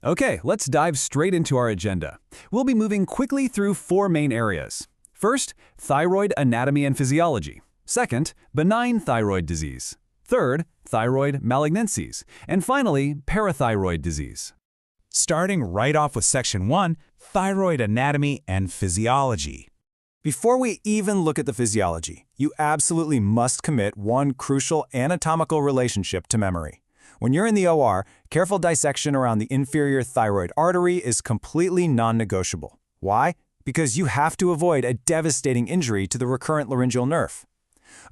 Okay, let's dive straight into our agenda. We'll be moving quickly through four main areas. First, thyroid anatomy and physiology. Second, benign thyroid disease. Third, thyroid malignancies. And finally, parathyroid disease. Starting right off with Section 1, Thyroid Anatomy and Physiology. Before we even look at the physiology, you absolutely must commit one crucial anatomical relationship to memory. When you're in the OR, careful dissection around the inferior thyroid artery is completely non-negotiable. Why? Because you have to avoid a devastating injury to the recurrent laryngeal nerve.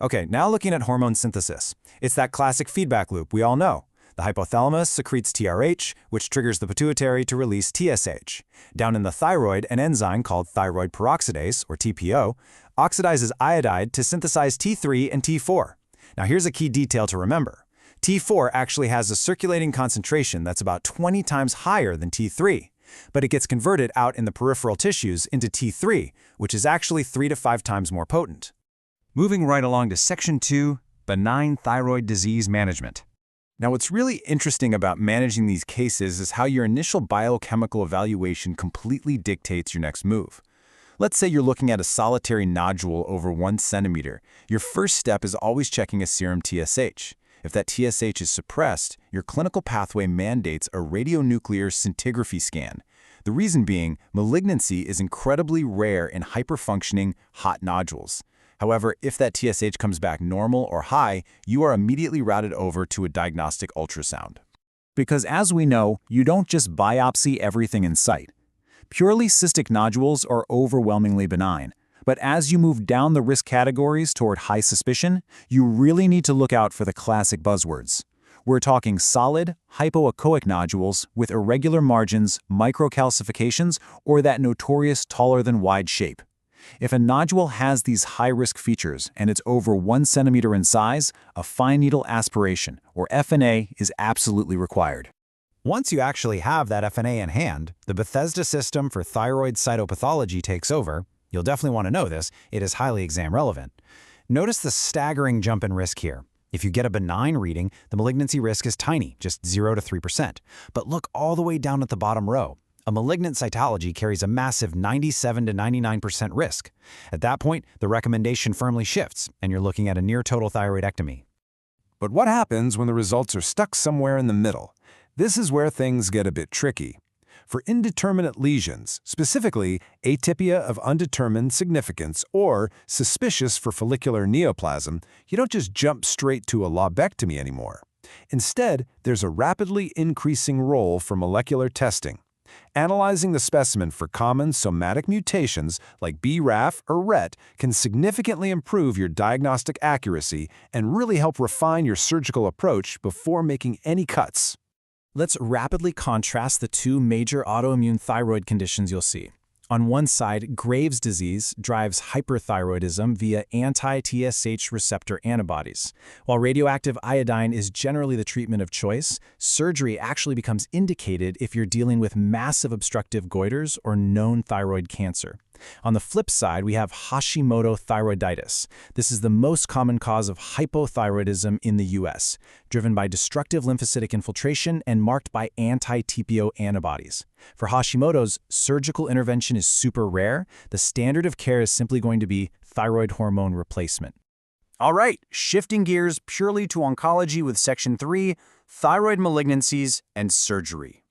Okay, now looking at hormone synthesis. It's that classic feedback loop we all know. The hypothalamus secretes TRH, which triggers the pituitary to release TSH. Down in the thyroid, an enzyme called thyroid peroxidase, or TPO, oxidizes iodide to synthesize T3 and T4. Now here's a key detail to remember. T4 actually has a circulating concentration that's about 20 times higher than T3, but it gets converted out in the peripheral tissues into T3, which is actually 3 to 5 times more potent. Moving right along to Section 2, Benign Thyroid Disease Management. Now, what's really interesting about managing these cases is how your initial biochemical evaluation completely dictates your next move. Let's say you're looking at a solitary nodule over 1 centimeter. Your first step is always checking a serum TSH. If that TSH is suppressed, your clinical pathway mandates a radionuclear scintigraphy scan. The reason being, malignancy is incredibly rare in hyperfunctioning hot nodules. However, if that TSH comes back normal or high, you are immediately routed over to a diagnostic ultrasound. Because as we know, you don't just biopsy everything in sight. Purely cystic nodules are overwhelmingly benign. But as you move down the risk categories toward high suspicion, you really need to look out for the classic buzzwords. We're talking solid, hypoechoic nodules with irregular margins, microcalcifications, or that notorious taller-than-wide shape. If a nodule has these high-risk features and it's over 1 centimeter in size, a fine needle aspiration, or FNA, is absolutely required. Once you actually have that FNA in hand, the Bethesda system for thyroid cytopathology takes over. You'll definitely want to know this. It is highly exam relevant. Notice the staggering jump in risk here. If you get a benign reading, the malignancy risk is tiny, just 0 to 3%. But look all the way down at the bottom row. A malignant cytology carries a massive 97 to 99% risk. At that point, the recommendation firmly shifts, and you're looking at a near-total thyroidectomy. But what happens when the results are stuck somewhere in the middle? This is where things get a bit tricky. For indeterminate lesions, specifically atypia of undetermined significance or suspicious for follicular neoplasm, you don't just jump straight to a lobectomy anymore. Instead, there's a rapidly increasing role for molecular testing. Analyzing the specimen for common somatic mutations like BRAF or RET can significantly improve your diagnostic accuracy and really help refine your surgical approach before making any cuts. Let's rapidly contrast the two major autoimmune thyroid conditions you'll see. On one side, Graves' disease drives hyperthyroidism via anti-TSH receptor antibodies. While radioactive iodine is generally the treatment of choice, surgery actually becomes indicated if you're dealing with massive obstructive goiters or known thyroid cancer. On the flip side, we have Hashimoto thyroiditis. This is the most common cause of hypothyroidism in the US, driven by destructive lymphocytic infiltration and marked by anti-TPO antibodies. For Hashimoto's, surgical intervention is super rare. The standard of care is simply going to be thyroid hormone replacement. All right, shifting gears purely to oncology with Section 3, thyroid malignancies and surgery.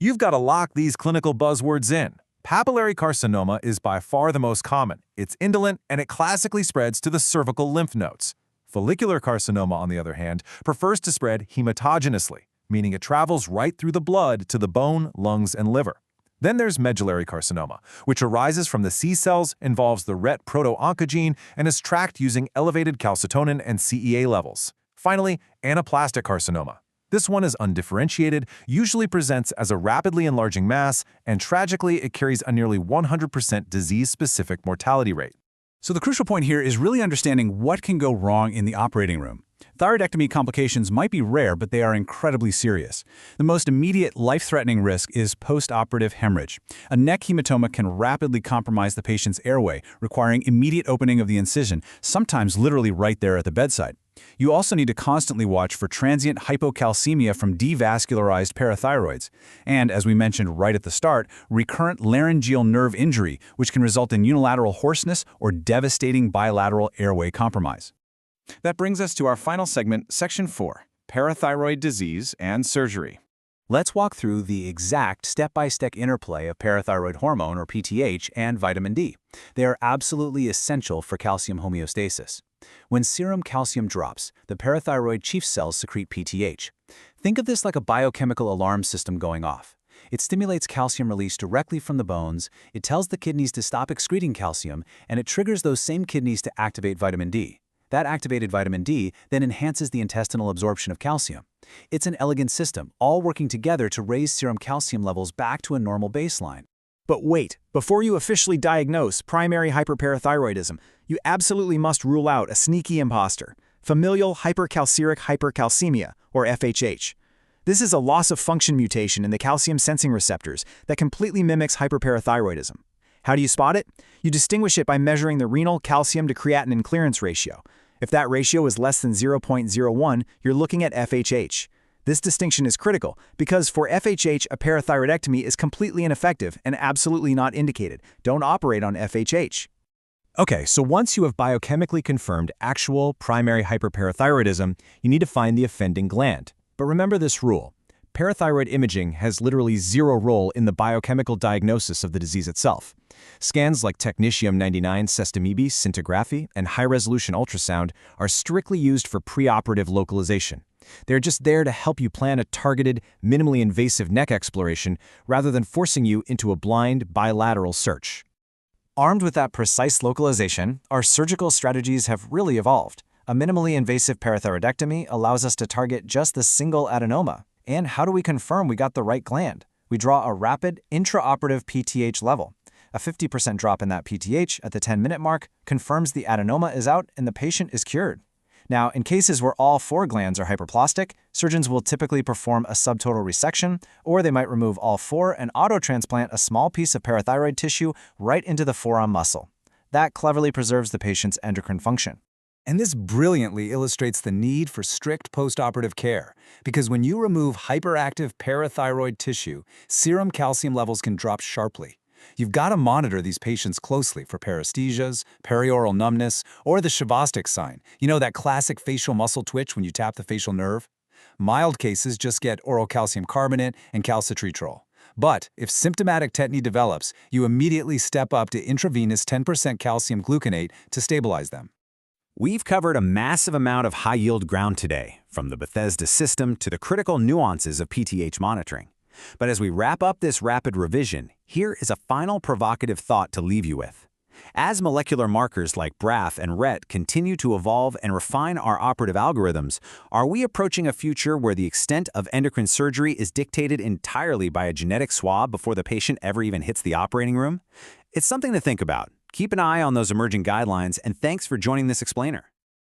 You've got to lock these clinical buzzwords in. Papillary carcinoma is by far the most common. It's indolent, and it classically spreads to the cervical lymph nodes. Follicular carcinoma, on the other hand, prefers to spread hematogenously, meaning it travels right through the blood to the bone, lungs, and liver. Then there's medullary carcinoma, which arises from the C cells, involves the RET proto-oncogene, and is tracked using elevated calcitonin and CEA levels. Finally, anaplastic carcinoma. This one is undifferentiated, usually presents as a rapidly enlarging mass, and tragically, it carries a nearly 100% disease-specific mortality rate. So the crucial point here is really understanding what can go wrong in the operating room. Thyroidectomy complications might be rare, but they are incredibly serious. The most immediate life-threatening risk is post-operative hemorrhage. A neck hematoma can rapidly compromise the patient's airway, requiring immediate opening of the incision, sometimes literally right there at the bedside. You also need to constantly watch for transient hypocalcemia from devascularized parathyroids, and, as we mentioned right at the start, recurrent laryngeal nerve injury, which can result in unilateral hoarseness or devastating bilateral airway compromise. That brings us to our final segment, Section 4, Parathyroid Disease and Surgery. Let's walk through the exact step-by-step interplay of parathyroid hormone, or PTH, and vitamin D. They are absolutely essential for calcium homeostasis. When serum calcium drops, the parathyroid chief cells secrete PTH. Think of this like a biochemical alarm system going off. It stimulates calcium release directly from the bones, it tells the kidneys to stop excreting calcium, and it triggers those same kidneys to activate vitamin D. That activated vitamin D then enhances the intestinal absorption of calcium. It's an elegant system, all working together to raise serum calcium levels back to a normal baseline. But wait, before you officially diagnose primary hyperparathyroidism, you absolutely must rule out a sneaky imposter, familial hypercalciuric hypercalcemia, or FHH. This is a loss-of-function mutation in the calcium sensing receptors that completely mimics hyperparathyroidism. How do you spot it? You distinguish it by measuring the renal calcium to creatinine clearance ratio. If that ratio is less than 0.01, you're looking at FHH. This distinction is critical because for FHH, a parathyroidectomy is completely ineffective and absolutely not indicated. Don't operate on FHH. Okay, so once you have biochemically confirmed actual primary hyperparathyroidism, you need to find the offending gland. But remember this rule. Parathyroid imaging has literally zero role in the biochemical diagnosis of the disease itself. Scans like technetium-99 sestamibi scintigraphy and high-resolution ultrasound are strictly used for preoperative localization. They're just there to help you plan a targeted, minimally invasive neck exploration rather than forcing you into a blind, bilateral search. Armed with that precise localization, our surgical strategies have really evolved. A minimally invasive parathyroidectomy allows us to target just the single adenoma. And how do we confirm we got the right gland? We draw a rapid, intraoperative PTH level. A 50% drop in that PTH at the 10-minute mark confirms the adenoma is out and the patient is cured. Now, in cases where all 4 glands are hyperplastic, surgeons will typically perform a subtotal resection, or they might remove all 4 and auto-transplant a small piece of parathyroid tissue right into the forearm muscle. That cleverly preserves the patient's endocrine function. And this brilliantly illustrates the need for strict postoperative care, because when you remove hyperactive parathyroid tissue, serum calcium levels can drop sharply. You've got to monitor these patients closely for paresthesias, perioral numbness, or the Shavastic sign. You know, that classic facial muscle twitch when you tap the facial nerve? Mild cases just get oral calcium carbonate and calcitriol. But if symptomatic tetany develops, you immediately step up to intravenous 10% calcium gluconate to stabilize them. We've covered a massive amount of high-yield ground today, from the Bethesda system to the critical nuances of PTH monitoring. But as we wrap up this rapid revision, here is a final provocative thought to leave you with. As molecular markers like BRAF and RET continue to evolve and refine our operative algorithms, are we approaching a future where the extent of endocrine surgery is dictated entirely by a genetic swab before the patient ever even hits the operating room? It's something to think about. Keep an eye on those emerging guidelines, and thanks for joining this explainer.